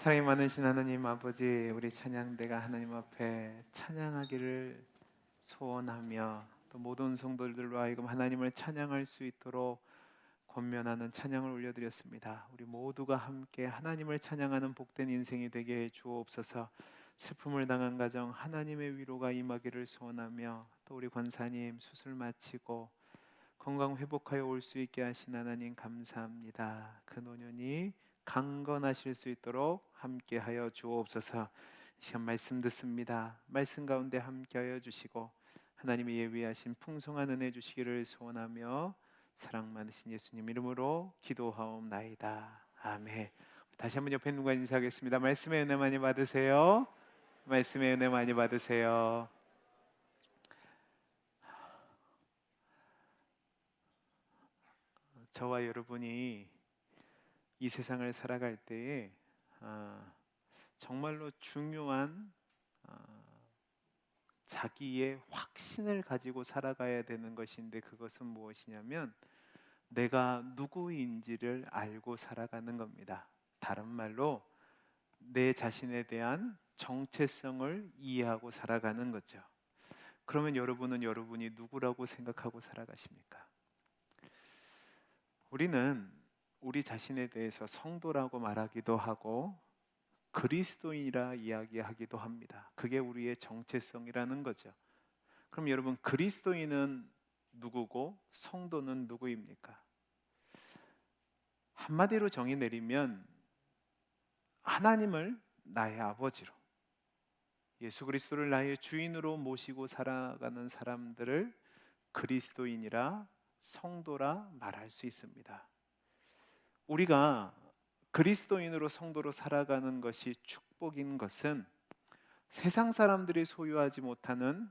사랑이 많으신 하나님 아버지, 우리 찬양대가 하나님 앞에 찬양하기를 소원하며 또 모든 성도들로 하여금 하나님을 찬양할 수 있도록 권면하는 찬양을 올려드렸습니다. 우리 모두가 함께 하나님을 찬양하는 복된 인생이 되게 해 주옵소서. 슬픔을 당한 가정 하나님의 위로가 임하기를 소원하며, 또 우리 권사님 수술 마치고 건강 회복하여 올 수 있게 하신 하나님 감사합니다. 그 노년이 강건하실 수 있도록 함께하여 주옵소서. 이 시간 말씀 듣습니다. 말씀 가운데 함께하여 주시고 하나님이 예비하신 풍성한 은혜 주시기를 소원하며 사랑 많으신 예수님 이름으로 기도하옵나이다. 아멘. 다시 한번 옆에 누가 인사하겠습니다. 말씀의 은혜 많이 받으세요. 말씀의 은혜 많이 받으세요. 저와 여러분이 이 세상을 살아갈 때에 정말로 중요한 자기의 확신을 가지고 살아가야 되는 것인데, 그것은 무엇이냐면 내가 누구인지를 알고 살아가는 겁니다. 다른 말로 내 자신에 대한 정체성을 이해하고 살아가는 거죠. 그러면 여러분은 여러분이 누구라고 생각하고 살아가십니까? 우리는 우리 자신에 대해서 성도라고 말하기도 하고 그리스도인이라 이야기하기도 합니다. 그게 우리의 정체성이라는 거죠. 그럼 여러분, 그리스도인은 누구고 성도는 누구입니까? 한마디로 정의 내리면 하나님을 나의 아버지로, 예수 그리스도를 나의 주인으로 모시고 살아가는 사람들을 그리스도인이라, 성도라 말할 수 있습니다. 우리가 그리스도인으로 성도로 살아가는 것이 축복인 것은 세상 사람들이 소유하지 못하는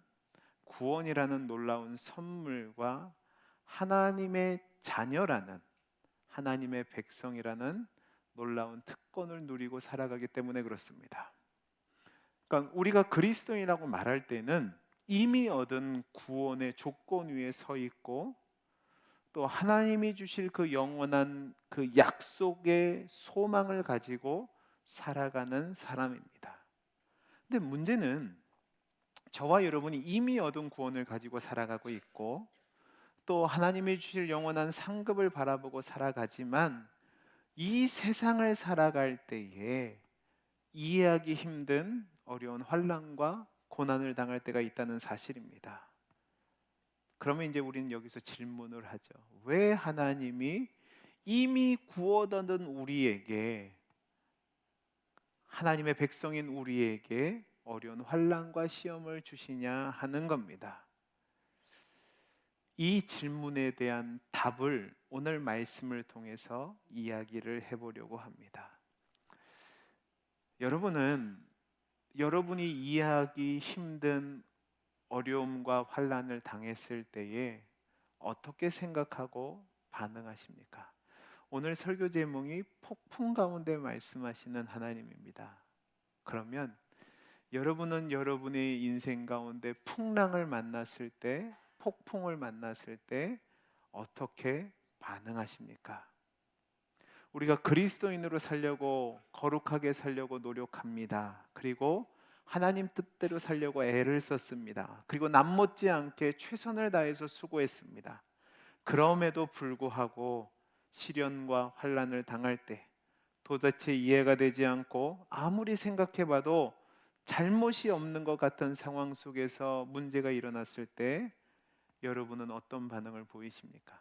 구원이라는 놀라운 선물과 하나님의 자녀라는, 하나님의 백성이라는 놀라운 특권을 누리고 살아가기 때문에 그렇습니다. 그러니까 우리가 그리스도인이라고 말할 때는 이미 얻은 구원의 조건 위에 서 있고, 또 하나님이 주실 그 영원한 그 약속의 소망을 가지고 살아가는 사람입니다. 근데 문제는 저와 여러분이 이미 얻은 구원을 가지고 살아가고 있고, 또 하나님이 주실 영원한 상급을 바라보고 살아가지만, 이 세상을 살아갈 때에 이해하기 힘든 어려운 환난과 고난을 당할 때가 있다는 사실입니다. 그러면 이제 우리는 여기서 질문을 하죠. 왜 하나님이 이미 구원받은 우리에게, 하나님의 백성인 우리에게 어려운 환난과 시험을 주시냐 하는 겁니다. 이 질문에 대한 답을 오늘 말씀을 통해서 이야기를 해보려고 합니다. 여러분은 여러분이 이해하기 힘든 어려움과 환난을 당했을 때에 어떻게 생각하고 반응하십니까? 오늘 설교 제목이 폭풍 가운데 말씀하시는 하나님입니다. 그러면 여러분은 여러분의 인생 가운데 풍랑을 만났을 때, 폭풍을 만났을 때 어떻게 반응하십니까? 우리가 그리스도인으로 살려고, 거룩하게 살려고 노력합니다. 그리고 하나님 뜻대로 살려고 애를 썼습니다. 그리고 남 못지않게 최선을 다해서 수고했습니다. 그럼에도 불구하고 시련과 환난을 당할 때, 도대체 이해가 되지 않고 아무리 생각해봐도 잘못이 없는 것 같은 상황 속에서 문제가 일어났을 때 여러분은 어떤 반응을 보이십니까?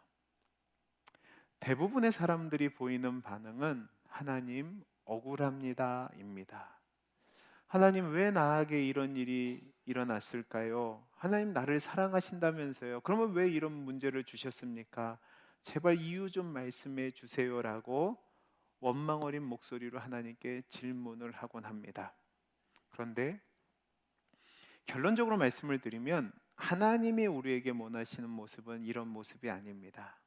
대부분의 사람들이 보이는 반응은 하나님 억울합니다입니다. 하나님 왜 나에게 이런 일이 일어났을까요? 하나님 나를 사랑하신다면서요. 그러면 왜 이런 문제를 주셨습니까? 제발 이유 좀 말씀해 주세요라고 원망 어린 목소리로 하나님께 질문을 하곤 합니다. 그런데 결론적으로 말씀을 드리면 하나님이 우리에게 원하시는 모습은 이런 모습이 아닙니다.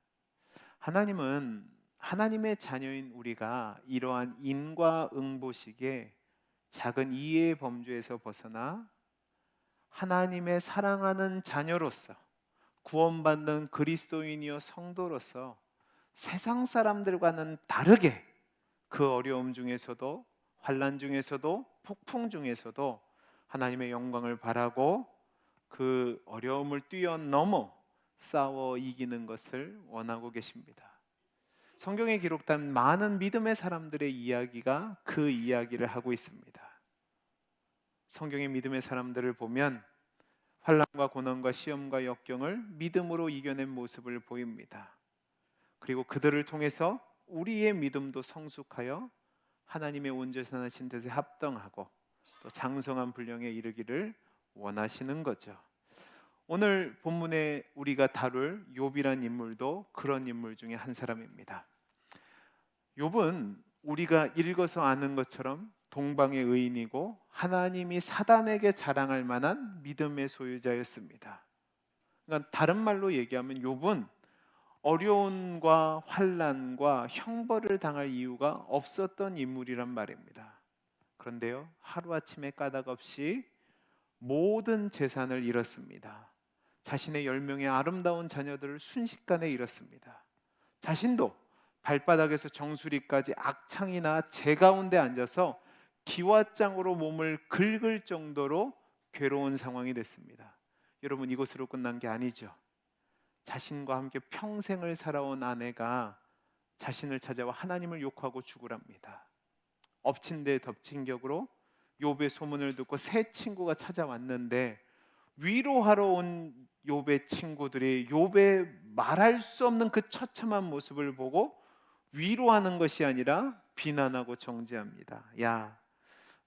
하나님은 하나님의 자녀인 우리가 이러한 인과응보식의 작은 이해의 범주에서 벗어나 하나님의 사랑하는 자녀로서, 구원받는 그리스도인이요 성도로서 세상 사람들과는 다르게 그 어려움 중에서도 환난 중에서도 폭풍 중에서도 하나님의 영광을 바라고 그 어려움을 뛰어넘어 싸워 이기는 것을 원하고 계십니다. 성경에 기록된 많은 믿음의 사람들의 이야기가 그 이야기를 하고 있습니다. 성경의 믿음의 사람들을 보면 환난과 고난과 시험과 역경을 믿음으로 이겨낸 모습을 보입니다. 그리고 그들을 통해서 우리의 믿음도 성숙하여 하나님의 온전하신 뜻에 합당하고 또 장성한 분량에 이르기를 원하시는 거죠. 오늘 본문에 우리가 다룰 욥이란 인물도 그런 인물 중에 한 사람입니다. 욥은 우리가 읽어서 아는 것처럼 동방의 의인이고 하나님이 사단에게 자랑할 만한 믿음의 소유자였습니다. 그러니까 다른 말로 얘기하면 욥은 어려움과 환난과 형벌을 당할 이유가 없었던 인물이란 말입니다. 그런데요, 하루아침에 까닭 없이 모든 재산을 잃었습니다. 자신의 10명의 아름다운 자녀들을 순식간에 잃었습니다. 자신도 발바닥에서 정수리까지 악창이나 재 가운데 앉아서 기와장으로 몸을 긁을 정도로 괴로운 상황이 됐습니다. 여러분, 이것으로 끝난 게 아니죠. 자신과 함께 평생을 살아온 아내가 자신을 찾아와 하나님을 욕하고 죽으랍니다. 엎친 데 덮친 격으로 욥의 소문을 듣고 새 친구가 찾아왔는데 위로하러 온 욥의 친구들이 욥의 말할 수 없는 그 처참한 모습을 보고 위로하는 것이 아니라 비난하고 정죄합니다. 야,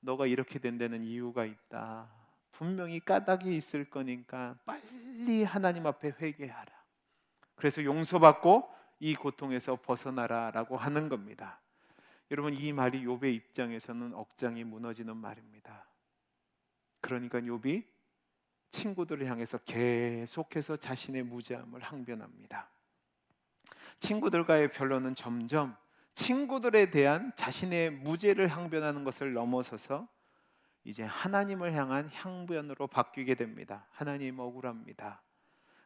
너가 이렇게 된 데는 이유가 있다. 분명히 까닭이 있을 거니까 빨리 하나님 앞에 회개하라. 그래서 용서받고 이 고통에서 벗어나라라고 하는 겁니다. 여러분, 이 말이 욥의 입장에서는 억장이 무너지는 말입니다. 그러니까 욥이 친구들을 향해서 계속해서 자신의 무죄함을 항변합니다. 친구들과의 변론은 점점 친구들에 대한 자신의 무죄를 항변하는 것을 넘어서서 이제 하나님을 향한 항변으로 바뀌게 됩니다. 하나님, 억울합니다.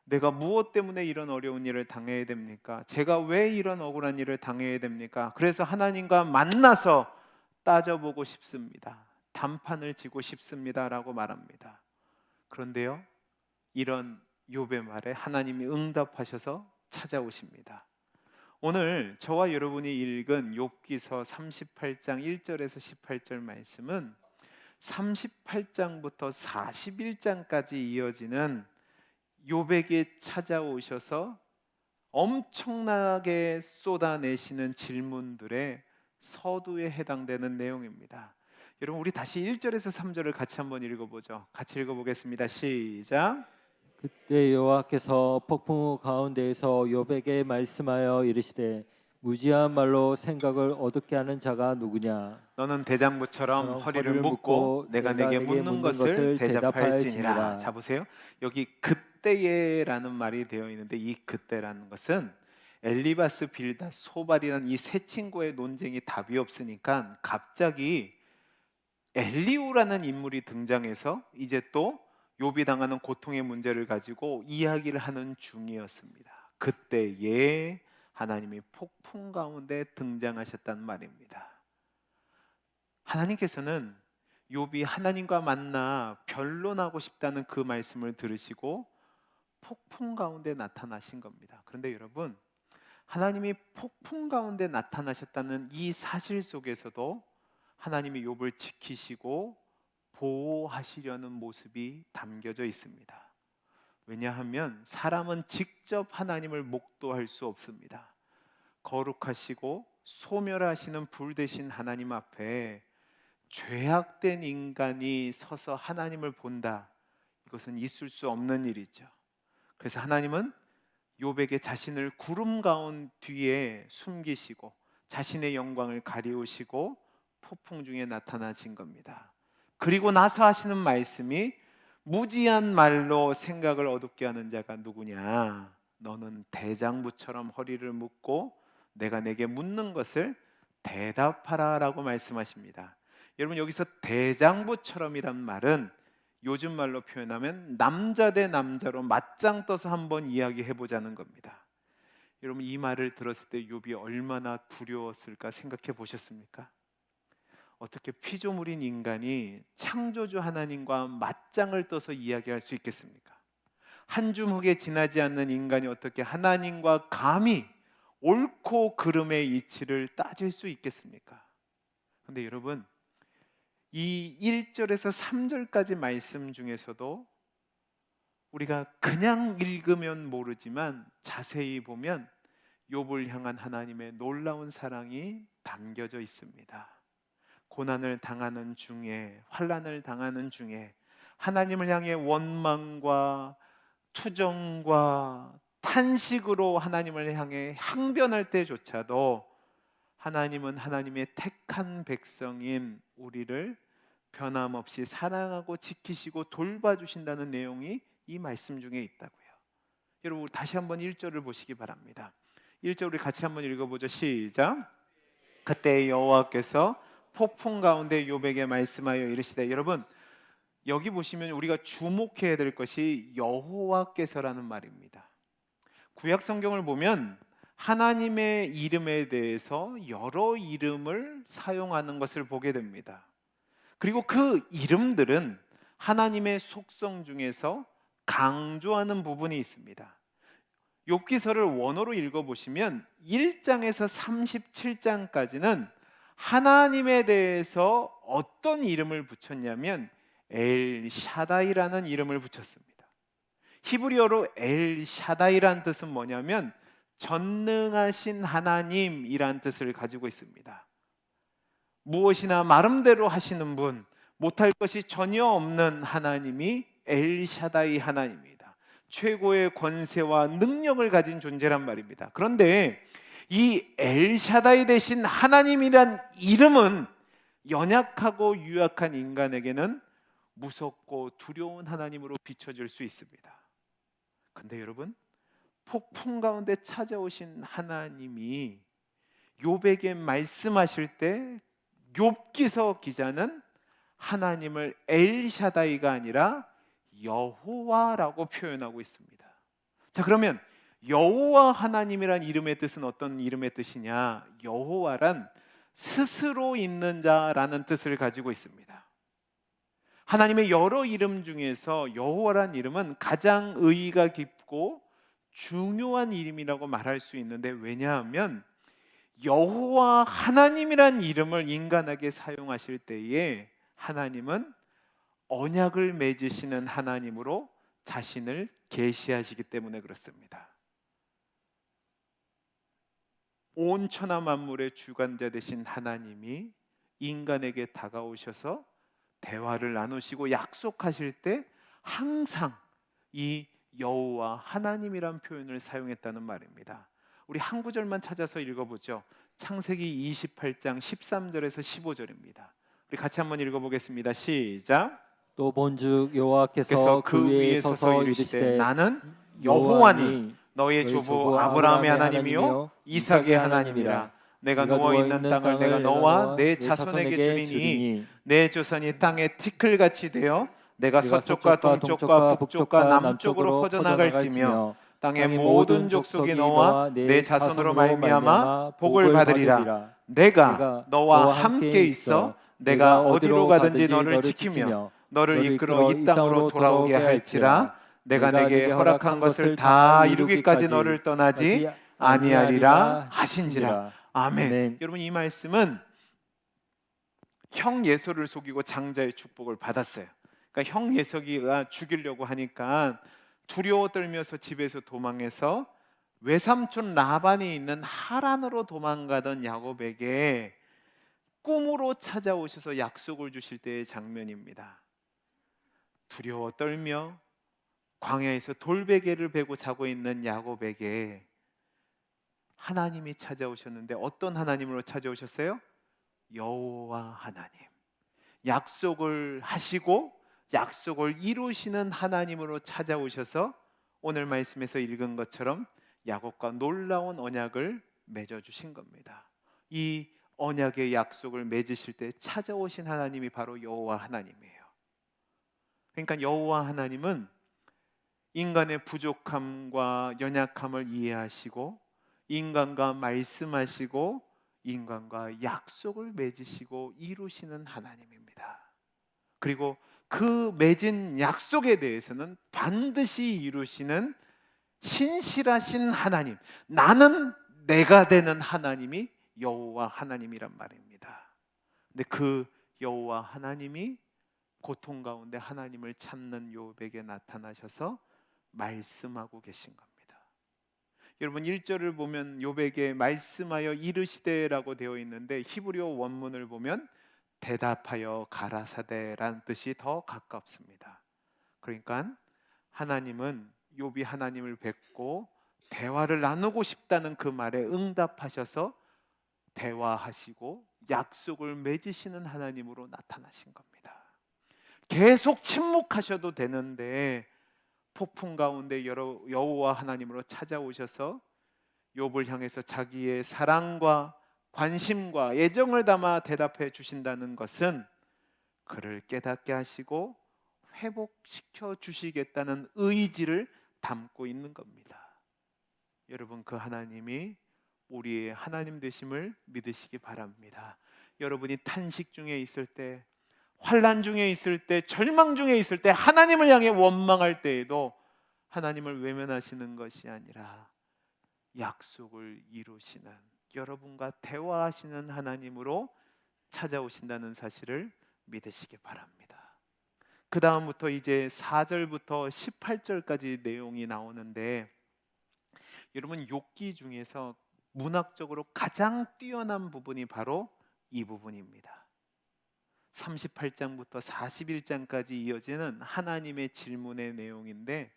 내가 무엇 때문에 이런 어려운 일을 당해야 됩니까? 제가 왜 이런 억울한 일을 당해야 됩니까? 그래서 하나님과 만나서 따져보고 싶습니다. 단판을 지고 싶습니다 라고 말합니다. 그런데요, 이런 욥의 말에 하나님이 응답하셔서 찾아오십니다. 오늘 저와 여러분이 읽은 욥기서 38장 1절에서 18절 말씀은 38장부터 41장까지 이어지는 욥에게 찾아오셔서 엄청나게 쏟아내시는 질문들의 서두에 해당되는 내용입니다. 여러분, 우리 다시 1절에서 3절을 같이 한번 읽어보죠. 같이 읽어보겠습니다. 시작. 그때 여호와께서 폭풍 가운데에서 욥에게 말씀하여 이르시되 무지한 말로 생각을 어둡게 하는 자가 누구냐? 너는 대장부처럼 허리를 묶고 내가 내게 묻는 것을 대답할지니라. 자, 보세요. 여기 그때에라는 말이 되어 있는데 이 그때라는 것은 엘리바스, 빌닷, 소발이라는 이 세 친구의 논쟁이 답이 없으니까 갑자기 엘리후라는 인물이 등장해서 이제 또 욥이 당하는 고통의 문제를 가지고 이야기를 하는 중이었습니다. 그때에 하나님이 폭풍 가운데 등장하셨단 말입니다. 하나님께서는 욥이 하나님과 만나 변론하고 싶다는 그 말씀을 들으시고 폭풍 가운데 나타나신 겁니다. 그런데 여러분, 하나님이 폭풍 가운데 나타나셨다는 이 사실 속에서도 하나님이 욥을 지키시고 보호하시려는 모습이 담겨져 있습니다. 왜냐하면 사람은 직접 하나님을 목도할 수 없습니다. 거룩하시고 소멸하시는 불 대신 하나님 앞에 죄악된 인간이 서서 하나님을 본다, 이것은 있을 수 없는 일이죠. 그래서 하나님은 욥에게 자신을 구름 가운 뒤에 숨기시고 자신의 영광을 가리우시고 폭풍 중에 나타나신 겁니다. 그리고 나서 하시는 말씀이 무지한 말로 생각을 어둡게 하는 자가 누구냐? 너는 대장부처럼 허리를 묶고 내가 내게 묻는 것을 대답하라 라고 말씀하십니다. 여러분, 여기서 대장부처럼이란 말은 요즘 말로 표현하면 남자 대 남자로 맞짱 떠서 한번 이야기해 보자는 겁니다. 여러분, 이 말을 들었을 때 욥이 얼마나 두려웠을까 생각해 보셨습니까? 어떻게 피조물인 인간이 창조주 하나님과 맞짱을 떠서 이야기할 수 있겠습니까? 한 주먹에 지나지 않는 인간이 어떻게 하나님과 감히 옳고 그름의 이치를 따질 수 있겠습니까? 근데 여러분, 이 1절에서 3절까지 말씀 중에서도 우리가 그냥 읽으면 모르지만 자세히 보면 욥을 향한 하나님의 놀라운 사랑이 담겨져 있습니다. 고난을 당하는 중에, 환난을 당하는 중에 하나님을 향해 원망과 투정과 탄식으로 하나님을 향해 항변할 때조차도 하나님은 하나님의 택한 백성인 우리를 변함없이 사랑하고 지키시고 돌봐주신다는 내용이 이 말씀 중에 있다고요. 여러분, 다시 한번 1절을 보시기 바랍니다. 1절 우리 같이 한번 읽어보죠. 시작. 그때 여호와께서 폭풍 가운데 욥에게 말씀하여 이르시되, 여러분 여기 보시면 우리가 주목해야 될 것이 여호와께서라는 말입니다. 구약 성경을 보면 하나님의 이름에 대해서 여러 이름을 사용하는 것을 보게 됩니다. 그리고 그 이름들은 하나님의 속성 중에서 강조하는 부분이 있습니다. 욥기서를 원어로 읽어보시면 1장에서 37장까지는 하나님에 대해서 어떤 이름을 붙였냐면 엘샤다이라는 이름을 붙였습니다. 히브리어로 엘샤다이란 뜻은 뭐냐면 전능하신 하나님이란 뜻을 가지고 있습니다. 무엇이나 마음대로 하시는 분, 못할 것이 전혀 없는 하나님이 엘샤다이 하나님입니다. 최고의 권세와 능력을 가진 존재란 말입니다. 그런데 이 엘샤다이 대신 하나님이란 이름은 연약하고 유약한 인간에게는 무섭고 두려운 하나님으로 비춰질 수 있습니다. 근데 여러분, 폭풍 가운데 찾아오신 하나님이 욥에게 말씀하실 때 욥기서 기자는 하나님을 엘샤다이가 아니라 여호와라고 표현하고 있습니다. 자, 그러면 여호와 하나님이란 이름의 뜻은 어떤 이름의 뜻이냐? 여호와란 스스로 있는 자라는 뜻을 가지고 있습니다. 하나님의 여러 이름 중에서 여호와란 이름은 가장 의의가 깊고 중요한 이름이라고 말할 수 있는데, 왜냐하면 여호와 하나님이란 이름을 인간에게 사용하실 때에 하나님은 언약을 맺으시는 하나님으로 자신을 계시하시기 때문에 그렇습니다. 온 천하 만물의 주관자 되신 하나님이 인간에게 다가오셔서 대화를 나누시고 약속하실 때 항상 이 여호와 하나님이란 표현을 사용했다는 말입니다. 우리 한 구절만 찾아서 읽어보죠. 창세기 28장 13절에서 15절입니다. 우리 같이 한번 읽어보겠습니다. 시작. 또 본즉 여호와께서 그 위에 서서 이르시되 나는 여호와니 너의 조부 아브라함의 하나님이요 이삭의 하나님이라. 내가 누워 있는 땅을 내가 너와 내 자손에게 주리니 내 조상이 땅에 티끌같이 되어 내가 서쪽과 동쪽과 북쪽과 남쪽으로 퍼져나갈지며 땅의 모든 족속이 너와 내 자손으로 말미암아 복을 받으리라. 내가 너와 함께 있어 내가 어디로 가든지 너를 지키며 너를 이끌어 이 땅으로 돌아오게 할지라. 내가 내게 허락한 것을 다 이루기까지 너를 떠나지 아니하리라 하신지라. 아멘. 여러분, 이 말씀은 형 예솔을 속이고 장자의 축복을 받았어요. 그러니까 형 예석이가 죽이려고 하니까 두려워 떨면서 집에서 도망해서 외삼촌 라반이 있는 하란으로 도망가던 야곱에게 꿈으로 찾아오셔서 약속을 주실 때의 장면입니다. 두려워 떨며 광야에서 돌베개를 베고 자고 있는 야곱에게 하나님이 찾아오셨는데 어떤 하나님으로 찾아오셨어요? 여호와 하나님. 약속을 하시고 약속을 이루시는 하나님으로 찾아오셔서 오늘 말씀에서 읽은 것처럼 야곱과 놀라운 언약을 맺어주신 겁니다. 이 언약의 약속을 맺으실 때 찾아오신 하나님이 바로 여호와 하나님이에요. 그러니까 여호와 하나님은 인간의 부족함과 연약함을 이해하시고 인간과 말씀하시고 인간과 약속을 맺으시고 이루시는 하나님입니다. 그리고 그 맺은 약속에 대해서는 반드시 이루시는 신실하신 하나님, 나는 내가 되는 하나님이 여호와 하나님이란 말입니다. 근데 그 여호와 하나님이 고통 가운데 하나님을 찾는 욥에게 나타나셔서 말씀하고 계신 겁니다. 여러분 1절을 보면 욥에게 말씀하여 이르시되라고 되어 있는데 히브리어 원문을 보면 대답하여 가라사대라는 뜻이 더 가깝습니다. 그러니까 하나님은 욥이 하나님을 뵙고 대화를 나누고 싶다는 그 말에 응답하셔서 대화하시고 약속을 맺으시는 하나님으로 나타나신 겁니다. 계속 침묵하셔도 되는데 폭풍 가운데 여호와 하나님으로 찾아오셔서 욥을 향해서 자기의 사랑과 관심과 애정을 담아 대답해 주신다는 것은 그를 깨닫게 하시고 회복시켜 주시겠다는 의지를 담고 있는 겁니다. 여러분 그 하나님이 우리의 하나님 되심을 믿으시기 바랍니다. 여러분이 탄식 중에 있을 때, 환난 중에 있을 때, 절망 중에 있을 때, 하나님을 향해 원망할 때에도 하나님을 외면하시는 것이 아니라 약속을 이루시는, 여러분과 대화하시는 하나님으로 찾아오신다는 사실을 믿으시기 바랍니다. 그 다음부터 이제 4절부터 18절까지 내용이 나오는데, 여러분 욥기 중에서 문학적으로 가장 뛰어난 부분이 바로 이 부분입니다. 38장부터 41장까지 이어지는 하나님의 질문의 내용인데,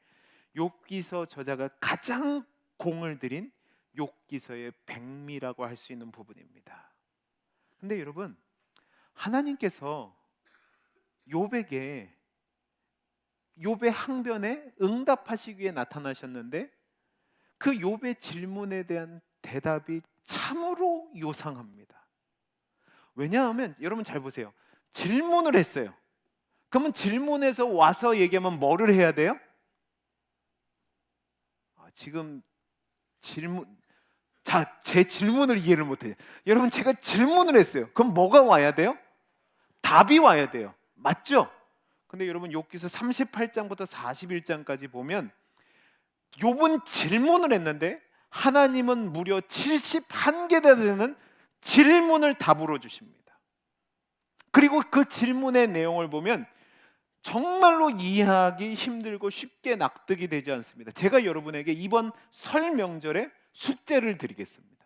욥기서 저자가 가장 공을 들인 욥기서의 백미라고 할 수 있는 부분입니다. 근데 여러분 하나님께서 욥에게 욥의 항변에 응답하시기 위해 나타나셨는데 그 욥의 질문에 대한 대답이 참으로 요상합니다. 왜냐하면 여러분 잘 보세요. 질문을 했어요. 그러면 질문에서 와서 얘기하면 뭐를 해야 돼요? 지금 제 질문을 이해를 못해요. 여러분 제가 질문을 했어요. 그럼 뭐가 와야 돼요? 답이 와야 돼요. 맞죠? 근데 여러분 욥기서 38장부터 41장까지 보면 욥은 질문을 했는데 하나님은 무려 71개나 되는 질문을 답으로 주십니다. 그리고 그 질문의 내용을 보면 정말로 이해하기 힘들고 쉽게 납득이 되지 않습니다. 제가 여러분에게 이번 설 명절에 숙제를 드리겠습니다.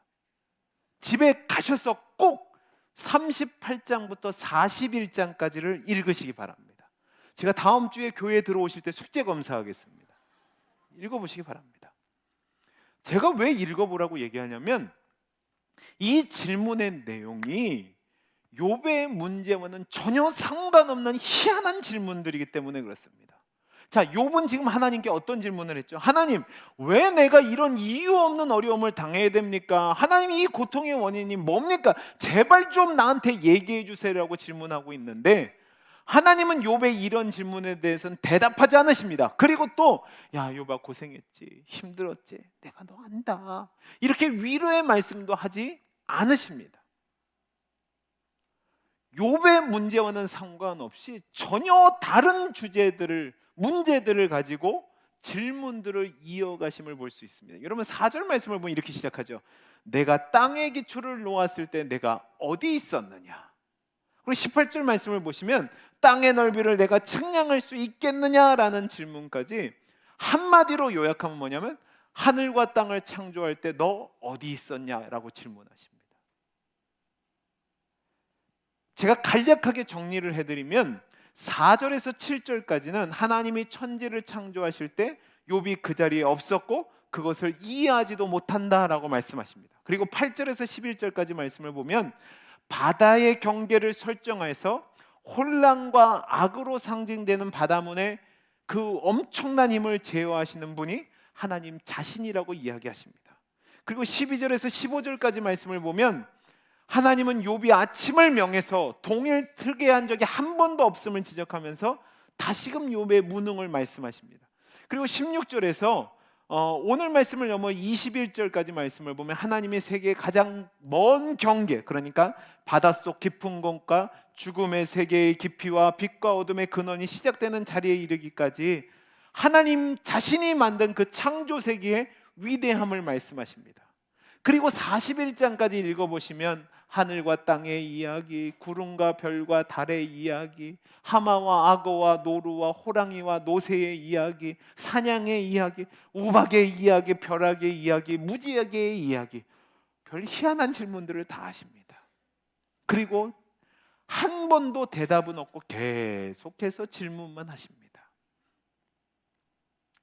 집에 가셔서 꼭 38장부터 41장까지를 읽으시기 바랍니다. 제가 다음 주에 교회에 들어오실 때 숙제 검사하겠습니다. 읽어보시기 바랍니다. 제가 왜 읽어보라고 얘기하냐면 이 질문의 내용이 욥의 문제와는 전혀 상관없는 희한한 질문들이기 때문에 그렇습니다. 자, 욥은 지금 하나님께 어떤 질문을 했죠? 하나님, 왜 내가 이런 이유 없는 어려움을 당해야 됩니까? 하나님, 이 고통의 원인이 뭡니까? 제발 좀 나한테 얘기해 주세요라고 질문하고 있는데 하나님은 욥의 이런 질문에 대해서는 대답하지 않으십니다. 그리고 또 야, 욥아 고생했지, 힘들었지, 내가 너 안다, 이렇게 위로의 말씀도 하지 않으십니다. 욥의 문제와는 상관없이 전혀 다른 주제들을, 문제들을 가지고 질문들을 이어가심을 볼 수 있습니다. 여러분 4절 말씀을 보면 이렇게 시작하죠. 내가 땅의 기초를 놓았을 때 내가 어디 있었느냐. 그리고 18절 말씀을 보시면 땅의 넓이를 내가 측량할 수 있겠느냐라는 질문까지 한마디로 요약하면 뭐냐면 하늘과 땅을 창조할 때 너 어디 있었냐라고 질문하십니다. 제가 간략하게 정리를 해드리면 4절에서 7절까지는 하나님이 천지를 창조하실 때 욥이 그 자리에 없었고 그것을 이해하지도 못한다라고 말씀하십니다. 그리고 8절에서 11절까지 말씀을 보면 바다의 경계를 설정해서 혼란과 악으로 상징되는 바다문의 그 엄청난 힘을 제어하시는 분이 하나님 자신이라고 이야기하십니다. 그리고 12절에서 15절까지 말씀을 보면 하나님은 욥이 아침을 명해서 동일 특이한 적이 한 번도 없음을 지적하면서 다시금 욥의 무능을 말씀하십니다. 그리고 16절에서 오늘 말씀을 넘어 21절까지 말씀을 보면 하나님의 세계의 가장 먼 경계, 그러니까 바닷속 깊은 곳과 죽음의 세계의 깊이와 빛과 어둠의 근원이 시작되는 자리에 이르기까지 하나님 자신이 만든 그 창조 세계의 위대함을 말씀하십니다. 그리고 41장까지 읽어보시면 하늘과 땅의 이야기, 구름과 별과 달의 이야기, 하마와 악어와 노루와 호랑이와 노새의 이야기, 사냥의 이야기, 우박의 이야기, 벼락의 이야기, 무지개의 이야기, 별 희한한 질문들을 다 하십니다. 그리고 한 번도 대답은 없고 계속해서 질문만 하십니다.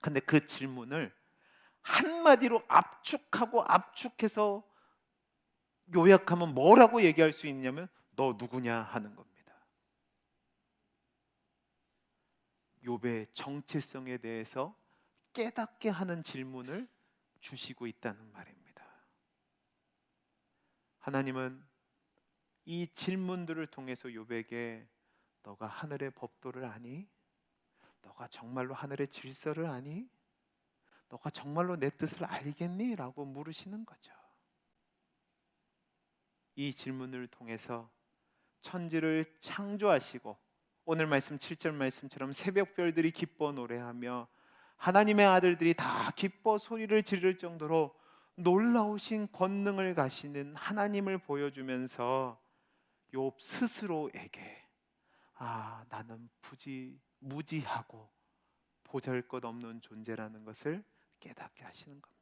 근데 그 질문을 한마디로 압축해서 요약하면 뭐라고 얘기할 수 있냐면 너 누구냐 하는 겁니다. 욥의 정체성에 대해서 깨닫게 하는 질문을 주시고 있다는 말입니다. 하나님은 이 질문들을 통해서 욥에게 너가 하늘의 법도를 아니? 너가 정말로 하늘의 질서를 아니? 너가 정말로 내 뜻을 알겠니? 라고 물으시는 거죠. 이 질문을 통해서 천지를 창조하시고 오늘 말씀 7절 말씀처럼 새벽별들이 기뻐 노래하며 하나님의 아들들이 다 기뻐 소리를 지를 정도로 놀라우신 권능을 가시는 하나님을 보여주면서 욥 스스로에게 나는 무지하고 보잘것없는 존재라는 것을 깨닫게 하시는 겁니다.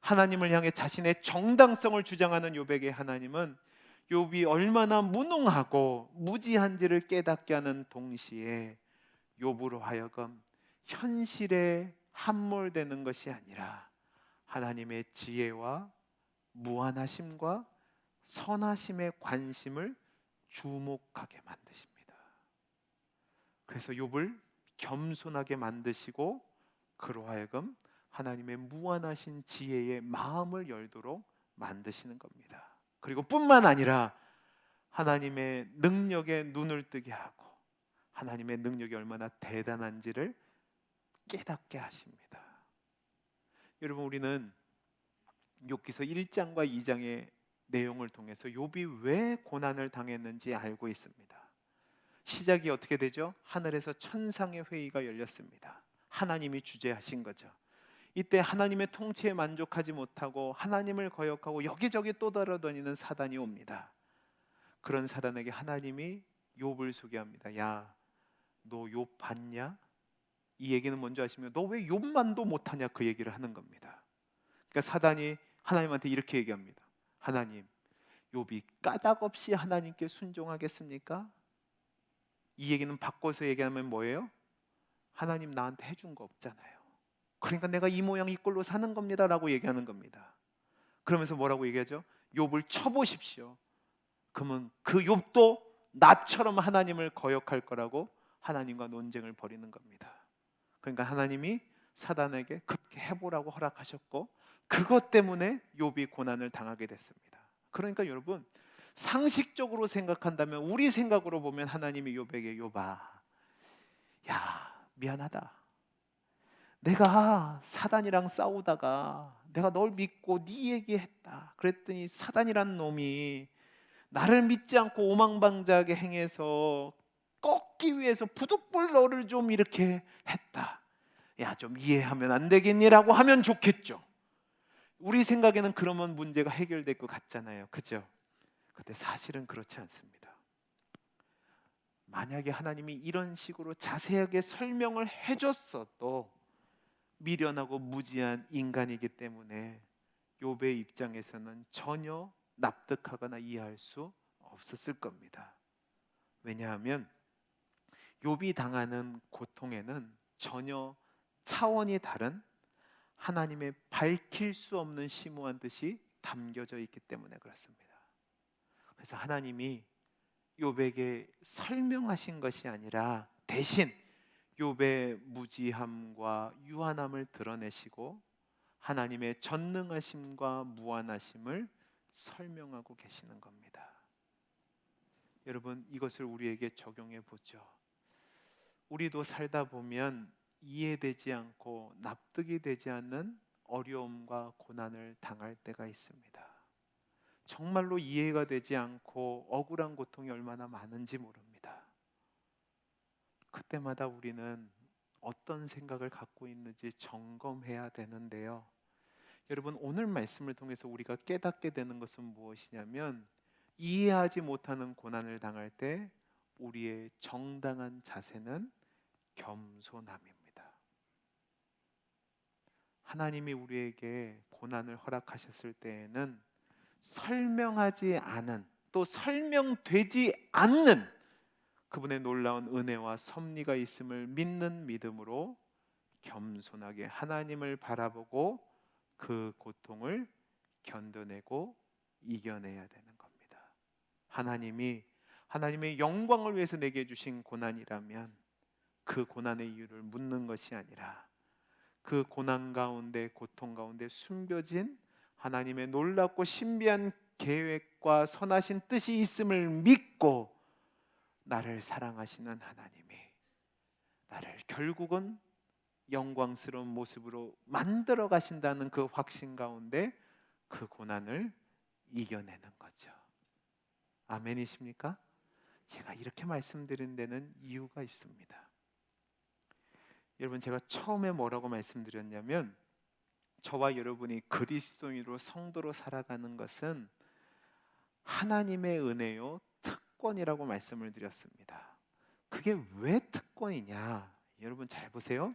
하나님을 향해 자신의 정당성을 주장하는 욥에게 하나님은 욥이 얼마나 무능하고 무지한지를 깨닫게 하는 동시에 욥으로 하여금 현실에 함몰되는 것이 아니라 하나님의 지혜와 무한하심과 선하심에 관심을 주목하게 만드십니다. 그래서 욥을 겸손하게 만드시고 그로 하여금 하나님의 무한하신 지혜의 마음을 열도록 만드시는 겁니다. 그리고 뿐만 아니라 하나님의 능력에 눈을 뜨게 하고 하나님의 능력이 얼마나 대단한지를 깨닫게 하십니다. 여러분, 우리는 욥기서 1장과 2장의 내용을 통해서 욥이 왜 고난을 당했는지 알고 있습니다. 시작이 어떻게 되죠? 하늘에서 천상의 회의가 열렸습니다. 하나님이 주재하신 거죠. 이때 하나님의 통치에 만족하지 못하고 하나님을 거역하고 여기저기 떠돌아다니는 사단이 옵니다. 그런 사단에게 하나님이 욥을 소개합니다. 야, 너 욥 봤냐? 이 얘기는 뭔지 아시면 너 왜 욥만도 못하냐 그 얘기를 하는 겁니다. 그러니까 사단이 하나님한테 이렇게 얘기합니다. 하나님, 욥이 까닭없이 하나님께 순종하겠습니까? 이 얘기는 바꿔서 얘기하면 뭐예요? 하나님 나한테 해준 거 없잖아요. 그러니까 내가 이 모양 이 꼴로 사는 겁니다 라고 얘기하는 겁니다. 그러면서 뭐라고 얘기하죠? 욥을 쳐보십시오. 그러면 그 욥도 나처럼 하나님을 거역할 거라고 하나님과 논쟁을 벌이는 겁니다. 그러니까 하나님이 사단에게 그렇게 해보라고 허락하셨고 그것 때문에 욥이 고난을 당하게 됐습니다. 그러니까 여러분, 상식적으로 생각한다면 우리 생각으로 보면 하나님이 욥에게 욥아, 야 미안하다. 내가 사단이랑 싸우다가 내가 널 믿고 네 얘기했다. 그랬더니 사단이란 놈이 나를 믿지 않고 오망방자하게 행해서 꺾기 위해서 부득불 너를 좀 이렇게 했다. 야, 좀 이해하면 안 되겠니라고 하면 좋겠죠. 우리 생각에는 그러면 문제가 해결될 것 같잖아요. 그죠? 근데 사실은 그렇지 않습니다. 만약에 하나님이 이런 식으로 자세하게 설명을 해줬어도 미련하고 무지한 인간이기 때문에 욥의 입장에서는 전혀 납득하거나 이해할 수 없었을 겁니다. 왜냐하면 욥이 당하는 고통에는 전혀 차원이 다른 하나님의 밝힐 수 없는 심오한 뜻이 담겨져 있기 때문에 그렇습니다. 그래서 하나님이 욥에게 설명하신 것이 아니라 대신 욥의 무지함과 유한함을 드러내시고 하나님의 전능하심과 무한하심을 설명하고 계시는 겁니다. 여러분, 이것을 우리에게 적용해 보죠. 우리도 살다 보면 이해되지 않고 납득이 되지 않는 어려움과 고난을 당할 때가 있습니다. 정말로 이해가 되지 않고 억울한 고통이 얼마나 많은지 모릅니다. 그때마다 우리는 어떤 생각을 갖고 있는지 점검해야 되는데요. 여러분, 오늘 말씀을 통해서 우리가 깨닫게 되는 것은 무엇이냐면, 이해하지 못하는 고난을 당할 때 우리의 정당한 자세는 겸손함입니다. 하나님이 우리에게 고난을 허락하셨을 때에는 설명하지 않은, 또 설명되지 않는 그분의 놀라운 은혜와 섭리가 있음을 믿는 믿음으로 겸손하게 하나님을 바라보고 그 고통을 견뎌내고 이겨내야 되는 겁니다. 하나님의 영광을 위해서 내게 주신 고난이라면 그 고난의 이유를 묻는 것이 아니라 그 고난 가운데, 고통 가운데 숨겨진 하나님의 놀랍고 신비한 계획과 선하신 뜻이 있음을 믿고 나를 사랑하시는 하나님이 나를 결국은 영광스러운 모습으로 만들어 가신다는 그 확신 가운데 그 고난을 이겨내는 거죠. 아멘이십니까? 제가 이렇게 말씀드린 데는 이유가 있습니다. 여러분, 제가 처음에 뭐라고 말씀드렸냐면, 저와 여러분이 그리스도인으로 성도로 살아가는 것은 하나님의 은혜요 특권이라고 말씀을 드렸습니다. 그게 왜 특권이냐? 여러분 잘 보세요.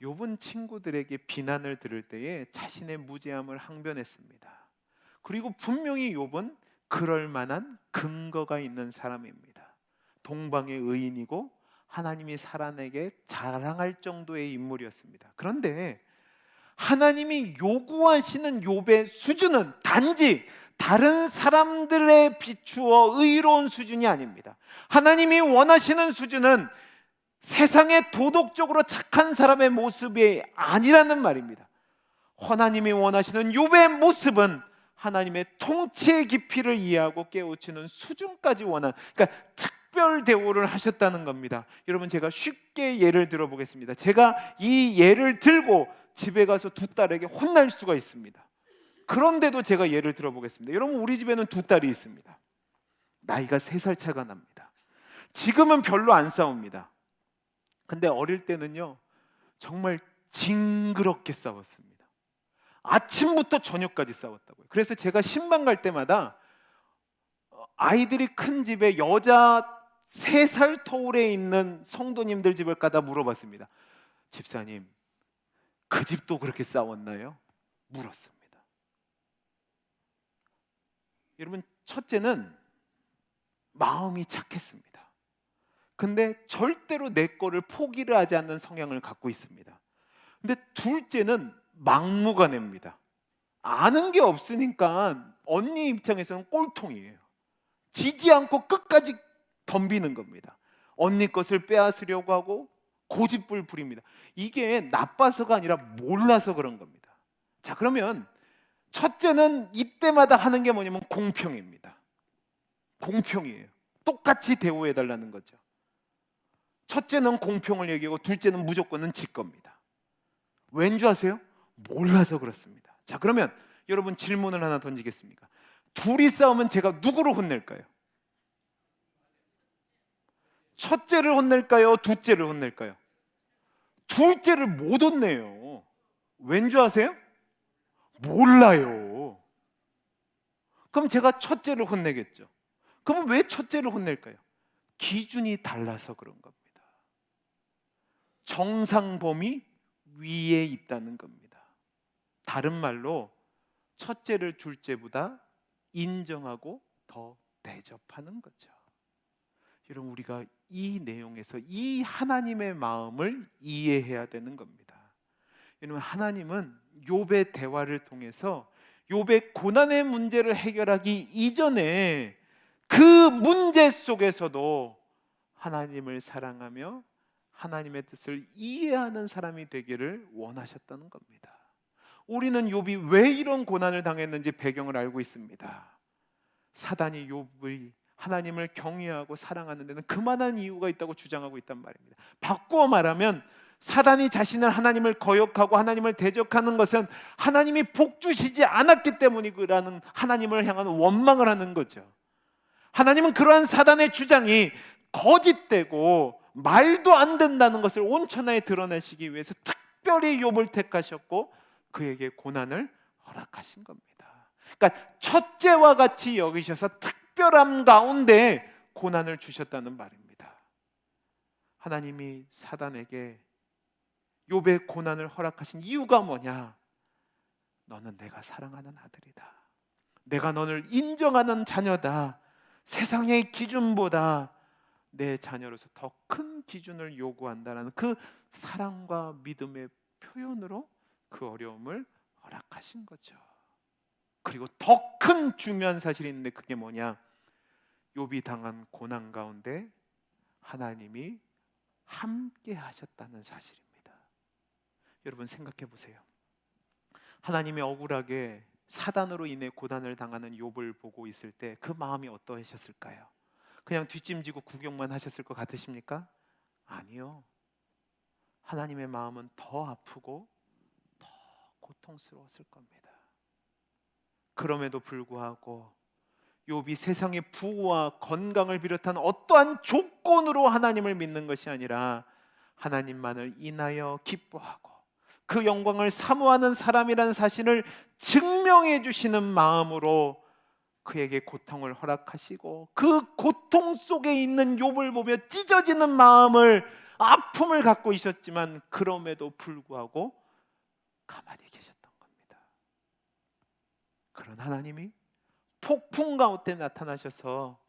욥은 친구들에게 비난을 들을 때에 자신의 무죄함을 항변했습니다. 그리고 분명히 욥은 그럴 만한 근거가 있는 사람입니다. 동방의 의인이고 하나님이 살아내게 자랑할 정도의 인물이었습니다. 그런데 하나님이 요구하시는 욥의 수준은 단지 다른 사람들에 비추어 의로운 수준이 아닙니다. 하나님이 원하시는 수준은 세상에 도덕적으로 착한 사람의 모습이 아니라는 말입니다. 하나님이 원하시는 욥의 모습은 하나님의 통치의 깊이를 이해하고 깨우치는 수준까지 그러니까 특별 대우를 하셨다는 겁니다. 여러분, 제가 쉽게 예를 들어보겠습니다. 제가 이 예를 들고 집에 가서 두 딸에게 혼날 수가 있습니다. 그런데도 제가 예를 들어보겠습니다. 여러분, 우리 집에는 두 딸이 있습니다. 나이가 3살 차가 납니다. 지금은 별로 안 싸웁니다. 근데 어릴 때는요, 정말 징그럽게 싸웠습니다. 아침부터 저녁까지 싸웠다고요. 그래서 제가 신방 갈 때마다 아이들이 큰 집에 여자 3살 터울에 있는 성도님들 집을 가다 물어봤습니다. 집사님, 그 집도 그렇게 싸웠나요? 물었습니다. 여러분, 첫째는 마음이 착했습니다. 근데 절대로 내 거를 포기를 하지 않는 성향을 갖고 있습니다. 근데 둘째는 막무가내입니다. 아는 게 없으니까 언니 입장에서는 꼴통이에요. 지지 않고 끝까지 덤비는 겁니다. 언니 것을 빼앗으려고 하고 고집을 부립니다. 이게 나빠서가 아니라 몰라서 그런 겁니다. 자, 그러면 첫째는 이때마다 하는 게 뭐냐면 공평입니다. 공평이에요. 똑같이 대우해달라는 거죠. 첫째는 공평을 얘기하고 둘째는 무조건은 지 겁니다. 왠 줄 아세요? 몰라서 그렇습니다. 자, 그러면 여러분 질문을 하나 던지겠습니까? 둘이 싸우면 제가 누구를 혼낼까요? 첫째를 혼낼까요? 둘째를 혼낼까요? 둘째를 못 혼내요. 왠 줄 아세요? 몰라요. 그럼 제가 첫째를 혼내겠죠. 그럼 왜 첫째를 혼낼까요? 기준이 달라서 그런 겁니다. 정상범위 위에 있다는 겁니다. 다른 말로 첫째를 둘째보다 인정하고 더 대접하는 거죠. 여러분, 우리가 이 내용에서 이 하나님의 마음을 이해해야 되는 겁니다. 여러분, 하나님은 욥의 대화를 통해서 욥의 고난의 문제를 해결하기 이전에 그 문제 속에서도 하나님을 사랑하며 하나님의 뜻을 이해하는 사람이 되기를 원하셨다는 겁니다. 우리는 욥이 왜 이런 고난을 당했는지 배경을 알고 있습니다. 사단이 욥이 하나님을 경외하고 사랑하는 데는 그만한 이유가 있다고 주장하고 있단 말입니다. 바꾸어 말하면 사단이 자신을 하나님을 거역하고 하나님을 대적하는 것은 하나님이 복 주시지 않았기 때문이라는 하나님을 향한 원망을 하는 거죠. 하나님은 그러한 사단의 주장이 거짓되고 말도 안 된다는 것을 온 천하에 드러내시기 위해서 특별히 욥을 택하셨고 그에게 고난을 허락하신 겁니다. 그러니까 첫째와 같이 여기셔서 특별함 가운데 고난을 주셨다는 말입니다. 하나님이 사단에게 욥의 고난을 허락하신 이유가 뭐냐? 너는 내가 사랑하는 아들이다. 내가 너를 인정하는 자녀다. 세상의 기준보다 내 자녀로서 더 큰 기준을 요구한다는 그 사랑과 믿음의 표현으로 그 어려움을 허락하신 거죠. 그리고 더 큰 중요한 사실이 있는데 그게 뭐냐? 욥이 당한 고난 가운데 하나님이 함께 하셨다는 사실입니다. 여러분 생각해 보세요. 하나님이 억울하게 사단으로 인해 고난을 당하는 욥을 보고 있을 때 그 마음이 어떠하셨을까요? 그냥 뒷짐지고 구경만 하셨을 것 같으십니까? 아니요. 하나님의 마음은 더 아프고 더 고통스러웠을 겁니다. 그럼에도 불구하고 욥이 세상의 부와 건강을 비롯한 어떠한 조건으로 하나님을 믿는 것이 아니라 하나님만을 인하여 기뻐하고 그 영광을 사모하는 사람이라는 사실을 증명해 주시는 마음으로 그에게 고통을 허락하시고 그 고통 속에 있는 욥을 보며 찢어지는 마음을 아픔을 갖고 있었지만 그럼에도 불구하고 가만히 계셨던 겁니다. 그런 하나님이 폭풍 가운데 나타나셔서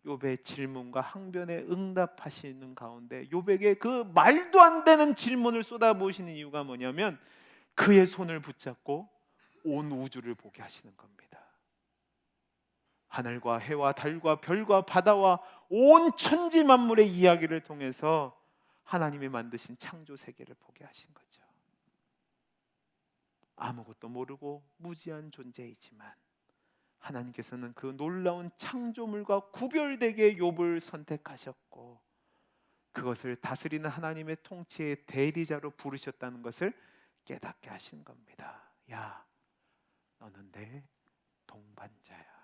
욥의 질문과 항변에 응답하시는 가운데 욥에게 그 말도 안 되는 질문을 쏟아부으시는 이유가 뭐냐면 그의 손을 붙잡고 온 우주를 보게 하시는 겁니다. 하늘과 해와 달과 별과 바다와 온 천지 만물의 이야기를 통해서 하나님이 만드신 창조 세계를 보게 하신 거죠. 아무것도 모르고 무지한 존재이지만 하나님께서는 그 놀라운 창조물과 구별되게 욥을 선택하셨고 그것을 다스리는 하나님의 통치의 대리자로 부르셨다는 것을 깨닫게 하신 겁니다. 야, 너는 내 동반자야.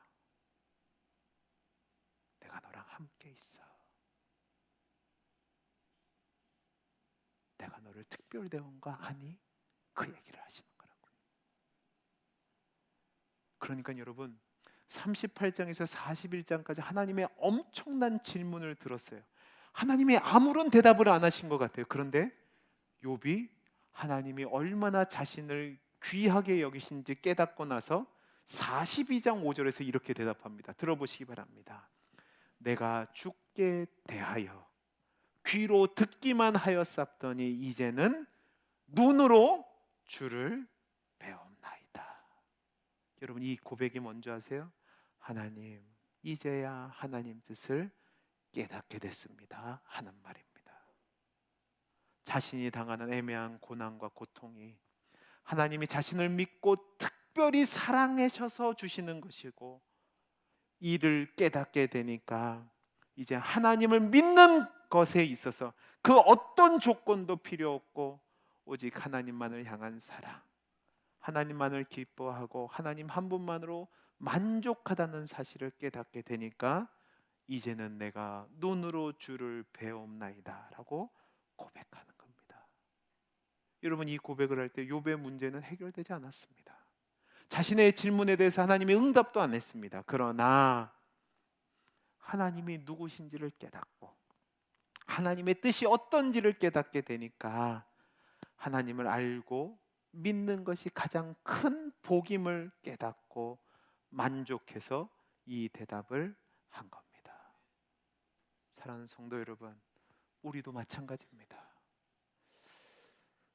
내가 너랑 함께 있어. 내가 너를 특별 대원 거 아니? 그 얘기를 하시는 거라고요. 그러니까 여러분 38장에서 41장까지 하나님의 엄청난 질문을 들었어요. 하나님이 아무런 대답을 안 하신 것 같아요. 그런데 욥이 하나님이 얼마나 자신을 귀하게 여기신지 깨닫고 나서 42장 5절에서 이렇게 대답합니다. 들어보시기 바랍니다. 내가 주께 대하여 귀로 듣기만 하였사더니 이제는 눈으로 주를 배움나이다. 여러분 이 고백이 뭔지 아세요? 하나님, 이제야 하나님 뜻을 깨닫게 됐습니다 하는 말입니다. 자신이 당하는 애매한 고난과 고통이 하나님이 자신을 믿고 특별히 사랑하셔서 주시는 것이고 이를 깨닫게 되니까 이제 하나님을 믿는 것에 있어서 그 어떤 조건도 필요 없고 오직 하나님만을 향한 사랑, 하나님만을 기뻐하고 하나님 한 분만으로 만족하다는 사실을 깨닫게 되니까 이제는 내가 눈으로 주를 배움나이다 라고 고백하는 겁니다. 여러분 이 고백을 할 때 욥의 문제는 해결되지 않았습니다. 자신의 질문에 대해서 하나님이 응답도 안 했습니다. 그러나 하나님이 누구신지를 깨닫고 하나님의 뜻이 어떤지를 깨닫게 되니까 하나님을 알고 믿는 것이 가장 큰 복임을 깨닫고 만족해서 이 대답을 한 겁니다. 사랑하는 성도 여러분, 우리도 마찬가지입니다.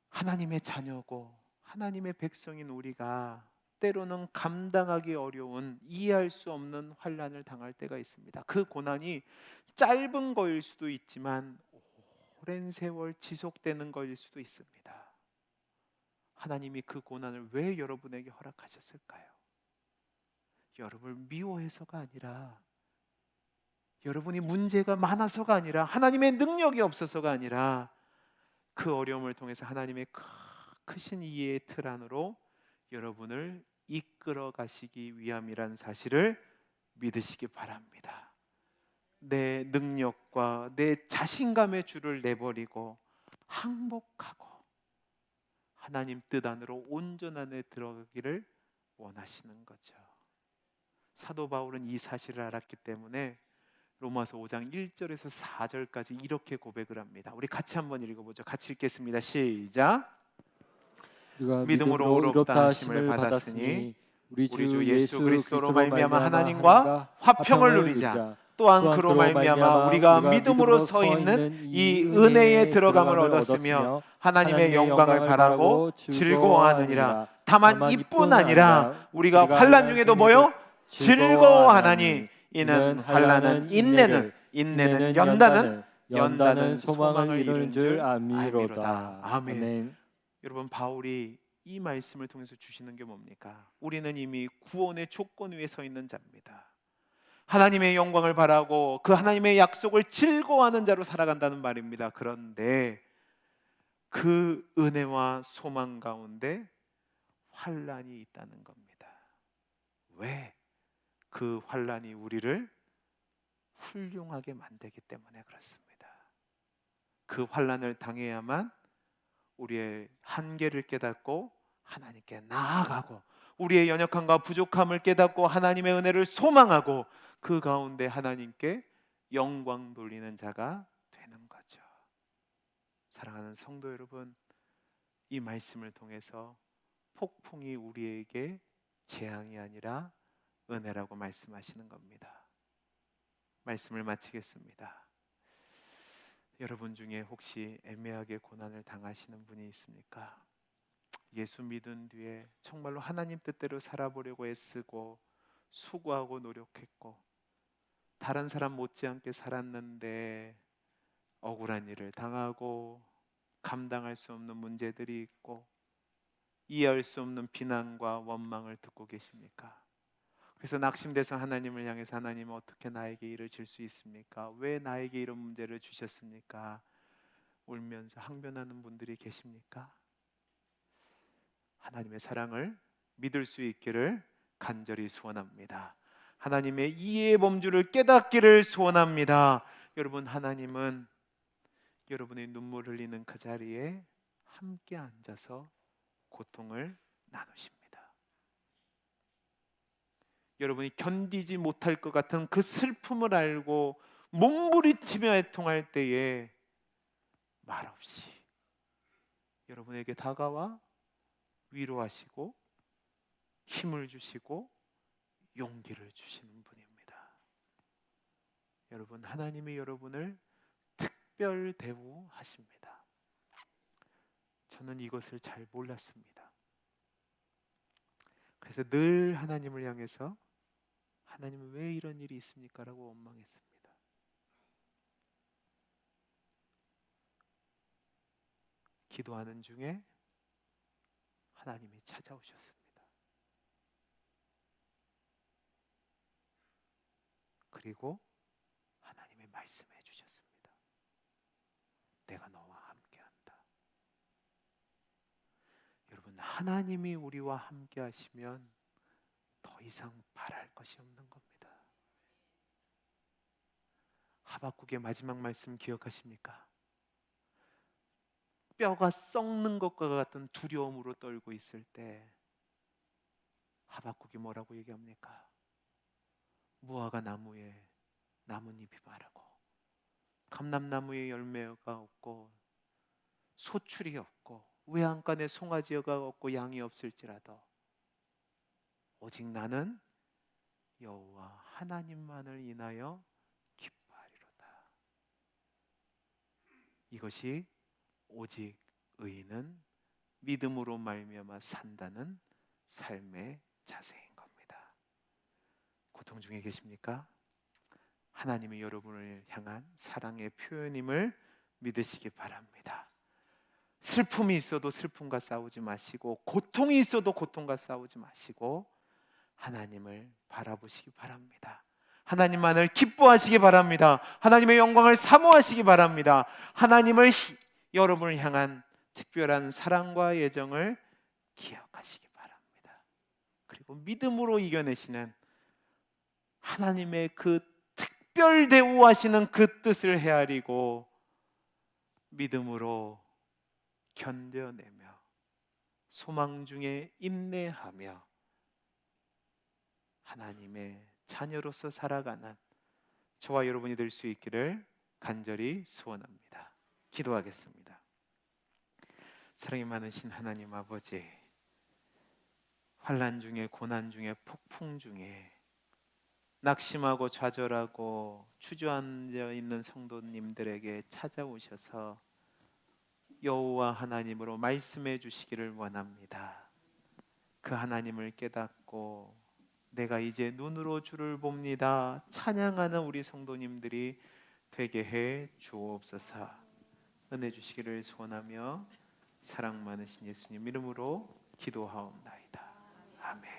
하나님의 자녀고 하나님의 백성인 우리가 때로는 감당하기 어려운 이해할 수 없는 환난을 당할 때가 있습니다. 그 고난이 짧은 거일 수도 있지만 오랜 세월 지속되는 거일 수도 있습니다. 하나님이 그 고난을 왜 여러분에게 허락하셨을까요? 여러분을 미워해서가 아니라 여러분이 문제가 많아서가 아니라 하나님의 능력이 없어서가 아니라 그 어려움을 통해서 하나님의 크신 이해의 틀 안으로 여러분을 이끌어 가시기 위함이란 사실을 믿으시기 바랍니다. 내 능력과 내 자신감의 줄을 내버리고 항복하고 하나님 뜻 안으로 온전 안에 들어가기를 원하시는 거죠. 사도 바울은 이 사실을 알았기 때문에 로마서 5장 1절에서 4절까지 이렇게 고백을 합니다. 우리 같이 한번 읽어보죠. 같이 읽겠습니다. 시작. 우리가 믿음으로 의롭다 하심을 받았으니 우리 주 예수 그리스도로 말미암아 하나님과 화평을 누리자. 또한 그로 말미암아 우리가 믿음으로 서 있는 이 은혜에 들어감을 얻었으며 하나님의 영광을 바라고 즐거워하느니라. 다만 이뿐 아니라 우리가 환난 중에도 뭐요? 즐거워하나니 이는 환난은 인내는, 인내는 연단은, 연단은 소망을 이루는 줄 알미로다. 아멘. 여러분, 바울이 이 말씀을 통해서 주시는 게 뭡니까? 우리는 이미 구원의 조건 위에 서 있는 자입니다. 하나님의 영광을 바라고 그 하나님의 약속을 즐거워하는 자로 살아간다는 말입니다. 그런데 그 은혜와 소망 가운데 환난이 있다는 겁니다. 왜? 그 환난이 우리를 훌륭하게 만들기 때문에 그렇습니다. 그 환난을 당해야만 우리의 한계를 깨닫고 하나님께 나아가고 우리의 연약함과 부족함을 깨닫고 하나님의 은혜를 소망하고 그 가운데 하나님께 영광 돌리는 자가 되는 거죠. 사랑하는 성도 여러분, 이 말씀을 통해서 폭풍이 우리에게 재앙이 아니라 은혜라고 말씀하시는 겁니다. 말씀을 마치겠습니다. 여러분 중에 혹시 애매하게 고난을 당하시는 분이 있습니까? 예수 믿은 뒤에 정말로 하나님 뜻대로 살아보려고 애쓰고 수고하고 노력했고 다른 사람 못지않게 살았는데 억울한 일을 당하고 감당할 수 없는 문제들이 있고 이해할 수 없는 비난과 원망을 듣고 계십니까? 그래서 낙심돼서 하나님을 향해서 하나님 어떻게 나에게 이를 줄 수 있습니까? 왜 나에게 이런 문제를 주셨습니까? 울면서 항변하는 분들이 계십니까? 하나님의 사랑을 믿을 수 있기를 간절히 소원합니다. 하나님의 이해의 범주를 깨닫기를 소원합니다. 여러분, 하나님은 여러분의 눈물 흘리는 그 자리에 함께 앉아서 고통을 나누십니다. 여러분이 견디지 못할 것 같은 그 슬픔을 알고 몸부리치며 애통할 때에 말없이 여러분에게 다가와 위로하시고 힘을 주시고 용기를 주시는 분입니다. 여러분, 하나님이 여러분을 특별 대우하십니다. 저는 이것을 잘 몰랐습니다. 그래서 늘 하나님을 향해서 하나님은 왜 이런 일이 있습니까? 라고 원망했습니다. 기도하는 중에 하나님이 찾아오셨습니다. 그리고 하나님의 말씀해 주셨습니다. 내가 너와 함께한다. 여러분, 하나님이 우리와 함께 하시면 더 이상 바랄 것이 없는 겁니다. 하박국의 마지막 말씀 기억하십니까? 뼈가 썩는 것과 같은 두려움으로 떨고 있을 때 하박국이 뭐라고 얘기합니까? 무화과 나무에 나뭇잎이 마르고 감람나무에 열매가 없고 소출이 없고 외양간에 송아지가 없고 양이 없을지라도 오직 나는 여호와 하나님만을 인하여 기뻐하리로다. 이것이 오직 의인은 믿음으로 말미암아 산다는 삶의 자세인 겁니다. 고통 중에 계십니까? 하나님이 여러분을 향한 사랑의 표현임을 믿으시기 바랍니다. 슬픔이 있어도 슬픔과 싸우지 마시고 고통이 있어도 고통과 싸우지 마시고 하나님을 바라보시기 바랍니다. 하나님만을 기뻐하시기 바랍니다. 하나님의 영광을 사모하시기 바랍니다. 하나님을 여러분을 향한 특별한 사랑과 애정을 기억하시기 바랍니다. 그리고 믿음으로 이겨내시는 하나님의 그 특별 대우하시는 그 뜻을 헤아리고 믿음으로 견뎌내며 소망 중에 인내하며 하나님의 자녀로서 살아가는 저와 여러분이 될 수 있기를 간절히 소원합니다. 기도하겠습니다. 사랑이 많으신 하나님 아버지, 환난 중에, 고난 중에, 폭풍 중에 낙심하고 좌절하고 주저앉아 있는 성도님들에게 찾아오셔서 여호와 하나님으로 말씀해 주시기를 원합니다. 그 하나님을 깨닫고 내가 이제 눈으로 주를 봅니다 찬양하는 우리 성도님들이 되게 해 주옵소서. 은혜 주시기를 소원하며 사랑 많으신 예수님 이름으로 기도하옵나이다. 아멘.